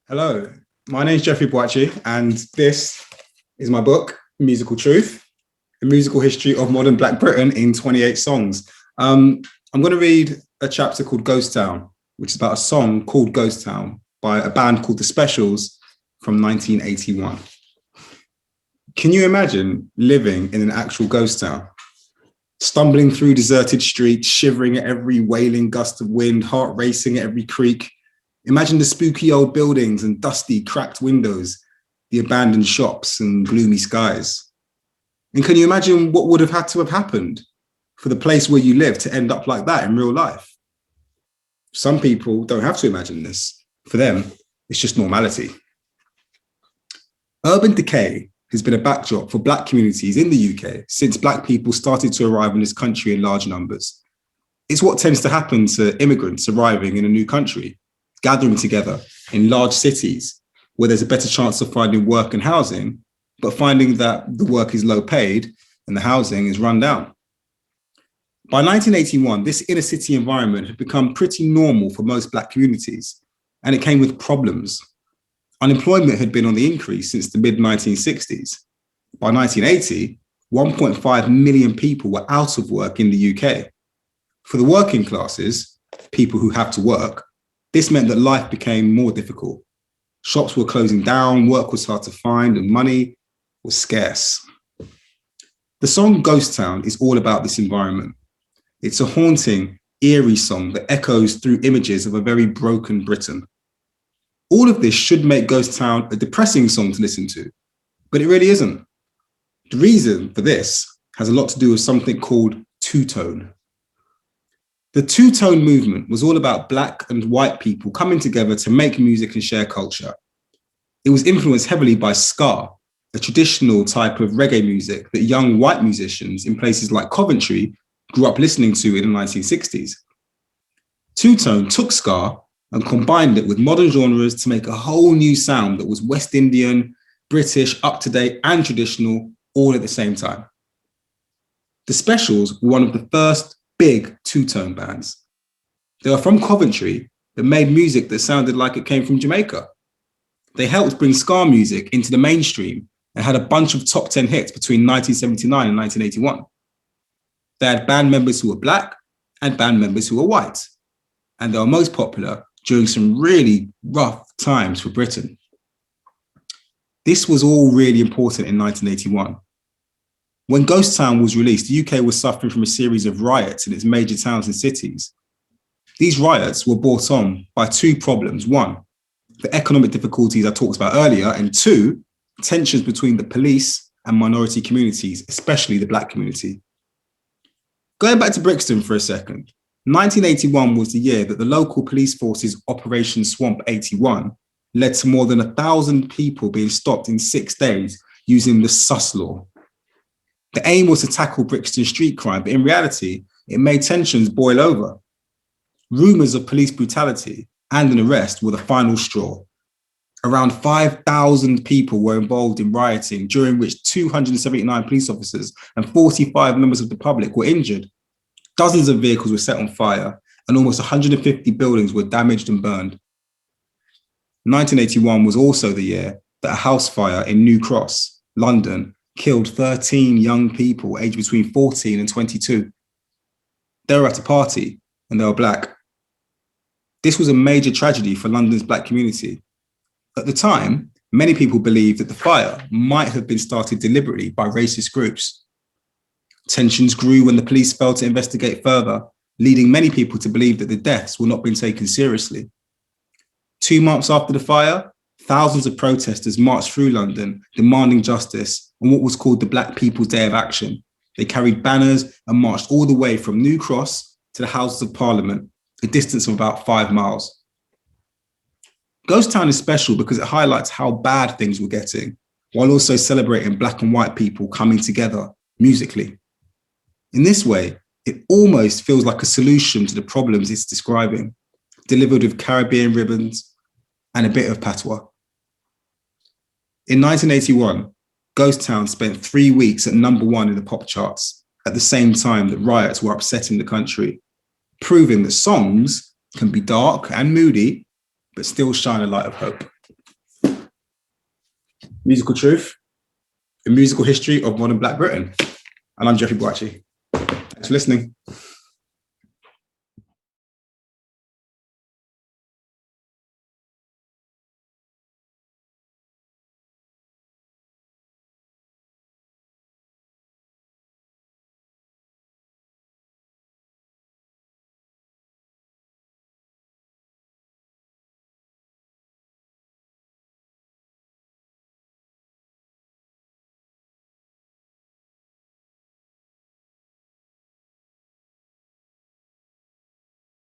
Hello, my name is Jeffrey Boakye, and this is my book, Musical Truth, A Musical History of Modern Black Britain in 28 Songs. I'm going to read a chapter called Ghost Town, which is about a song called Ghost Town by a band called The Specials from 1981. Can you imagine living in an actual ghost town? Stumbling through deserted streets, shivering at every wailing gust of wind, heart racing at every creak. Imagine the spooky old buildings and dusty, cracked windows, the abandoned shops and gloomy skies. And can you imagine what would have had to have happened for the place where you live to end up like that in real life? Some people don't have to imagine this. For them, it's just normality. Urban decay has been a backdrop for Black communities in the UK since Black people started to arrive in this country in large numbers. It's what tends to happen to immigrants arriving in a new country, gathering together in large cities where there's a better chance of finding work and housing, but finding that the work is low paid and the housing is run down. By 1981, this inner city environment had become pretty normal for most Black communities, and it came with problems. Unemployment had been on the increase since the mid-1960s. By 1980, 1.5 million people were out of work in the UK. For the working classes, people who have to work, this meant that life became more difficult. Shops were closing down, work was hard to find, and money was scarce. The song Ghost Town is all about this environment. It's a haunting, eerie song that echoes through images of a very broken Britain. All of this should make Ghost Town a depressing song to listen to, but it really isn't. The reason for this has a lot to do with something called two-tone. The two-tone movement was all about Black and white people coming together to make music and share culture. It was influenced heavily by ska, a traditional type of reggae music that young white musicians in places like Coventry grew up listening to in the 1960s. Two-tone took ska and combined it with modern genres to make a whole new sound that was West Indian, British, up-to-date, and traditional all at the same time. The Specials were one of the first big two-tone bands. They were from Coventry that made music that sounded like it came from Jamaica. They helped bring ska music into the mainstream and had a bunch of top 10 hits between 1979 and 1981. They had band members who were Black and band members who were white, and they were most popular during some really rough times for Britain. This was all really important in 1981. When Ghost Town was released, the UK was suffering from a series of riots in its major towns and cities. These riots were brought on by two problems. One, the economic difficulties I talked about earlier, and two, tensions between the police and minority communities, especially the Black community. Going back to Brixton for a second, 1981 was the year that the local police force's Operation Swamp 81 led to more than 1,000 people being stopped in 6 days using the sus law. The aim was to tackle Brixton street crime, but in reality, it made tensions boil over. Rumours of police brutality and an arrest were the final straw. Around 5,000 people were involved in rioting, during which 279 police officers and 45 members of the public were injured. Dozens of vehicles were set on fire, and almost 150 buildings were damaged and burned. 1981 was also the year that a house fire in New Cross, London, killed 13 young people aged between 14 and 22. They were at a party and they were Black. This was a major tragedy for London's Black community. At the time, many people believed that the fire might have been started deliberately by racist groups. Tensions grew when the police failed to investigate further, leading many people to believe that the deaths were not being taken seriously. 2 months after the fire, thousands of protesters marched through London demanding justice on what was called the Black People's Day of Action. They carried banners and marched all the way from New Cross to the Houses of Parliament, a distance of about 5 miles. Ghost Town is special because it highlights how bad things were getting, while also celebrating Black and white people coming together musically. In this way, it almost feels like a solution to the problems it's describing, delivered with Caribbean ribbons and a bit of patois. In 1981, Ghost Town spent 3 weeks at #1 in the pop charts, at the same time that riots were upsetting the country, proving that songs can be dark and moody, but still shine a light of hope. Musical Truth, the musical history of modern Black Britain. And I'm Jeffrey Boakye. Thanks for listening.